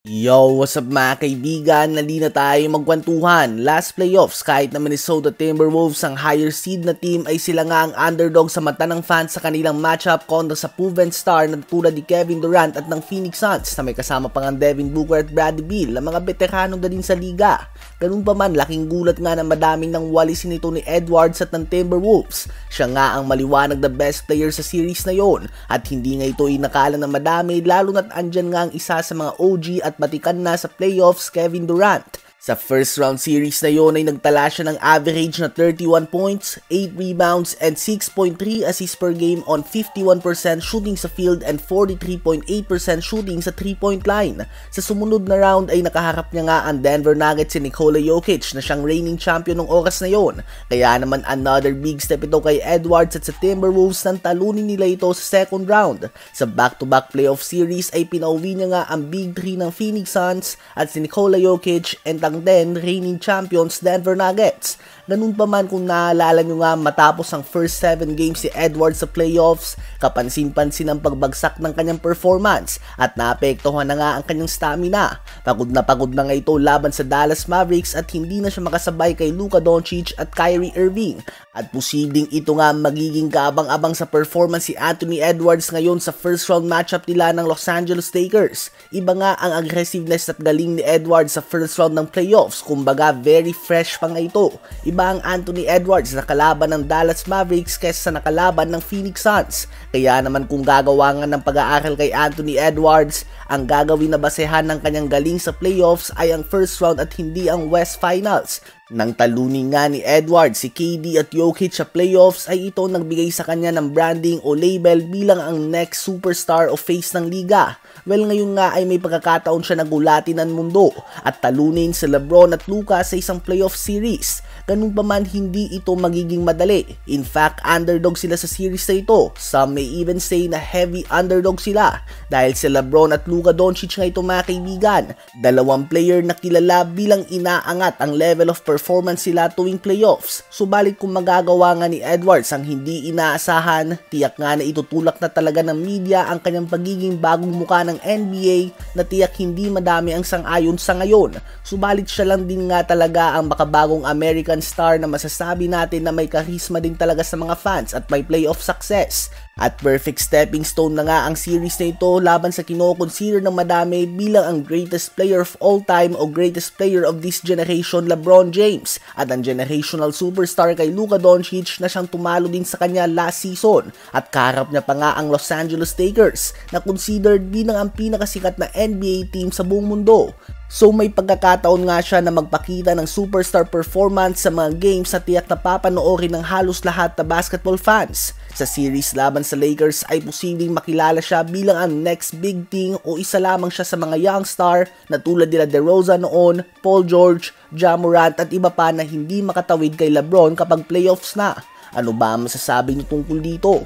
Yo, what's up mga kaibigan? Nali na tayo magkwentuhan. Last playoffs, kahit na Minnesota Timberwolves ang higher seed na team ay sila nga ang underdog sa mata ng fans sa kanilang matchup kontra sa proven star na tulad ni Kevin Durant at ng Phoenix Suns na may kasama pang ang Devin Booker at Bradley Beal na mga veterano na din sa liga. Ganun pa man, laking gulat nga na madaming nang walisin ito ni Edwards at ng Timberwolves. Siya nga ang maliwanag na best player sa series na yon at hindi nga ito inakala na madami lalo na't andyan nga ang isa sa mga OG at batikan na sa playoffs, Kevin Durant. Sa first round series na yon ay nagtala siya ng average na 31 points, 8 rebounds, and 6.3 assists per game on 51% shooting sa field and 43.8% shooting sa 3-point line. Sa sumunod na round ay nakaharap niya nga ang Denver Nuggets si Nikola Jokic na siyang reigning champion ng oras na yon. Kaya naman another big step ito kay Edwards at sa Timberwolves nang talunin nila ito sa second round. Sa back-to-back playoff series ay pinauwi niya nga ang Big 3 ng Phoenix Suns at si Nikola Jokic and ang then reigning champions Denver Nuggets. Ganun pa man kung naalala nyo nga matapos ang first 7 games si Edwards sa playoffs, kapansin-pansin ang pagbagsak ng kanyang performance at naapektuhan na nga ang kanyang stamina. Pagod na nga ito laban sa Dallas Mavericks at hindi na siya makasabay kay Luka Doncic at Kyrie Irving. At posibleng ito nga magiging kaabang-abang sa performance si Anthony Edwards ngayon sa first round matchup nila ng Los Angeles Lakers. Iba nga ang aggressiveness at galing ni Edwards sa first round ng playoffs, kumbaga very fresh pa nga ito. Iba ang Anthony Edwards na kalaban ng Dallas Mavericks kaysa sa nakalaban ng Phoenix Suns. Kaya naman kung gagawa nga ng pag-aaral kay Anthony Edwards, ang gagawin na basehan ng kanyang galing sa playoffs ay ang first round at hindi ang West Finals. Nang talunin nga ni Edwards si KD at Jokic sa playoffs ay ito nagbigay sa kanya ng branding o label bilang ang next superstar o face ng liga. Well, ngayon nga ay may pagkakataon siya na gulatin ng mundo at talunin si LeBron at Luka sa isang playoff series. Ganun pa man, hindi ito magiging madali. In fact, underdog sila sa series na ito. Some may even say na heavy underdog sila dahil si LeBron at Luka Doncic nga ito mga kaibigan. Dalawang player na kilala bilang inaangat ang level of performance sila tuwing playoffs. Subalit kung magagawa nga ni Edwards ang hindi inaasahan, tiyak nga na itutulak na talaga ng media ang kanyang pagiging bagong muka ng NBA na tiyak hindi madami ang sang-ayon sa ngayon. Subalit siya lang din nga talaga ang makabagong American star na masasabi natin na may karisma din talaga sa mga fans at may playoff success. At perfect stepping stone na nga ang series na ito laban sa kinoconsider ng madami bilang ang greatest player of all time o greatest player of this generation, LeBron James, at ang generational superstar kay Luka Doncic na siyang tumalo din sa kanya last season. At kaharap niya pa nga ang Los Angeles Lakers na considered bilang ang pinakasikat na NBA team sa buong mundo. So may pagkakataon nga siya na magpakita ng superstar performance sa mga games na tiyak na papanoorin ng halos lahat na basketball fans. Sa series laban sa Lakers ay posibleng makilala siya bilang ang next big thing o isa lamang siya sa mga young star na tulad nila DeRozan noon, Paul George, Ja Morant at iba pa na hindi makatawid kay LeBron kapag playoffs na. Ano ba ang masasabi niyo tungkol dito?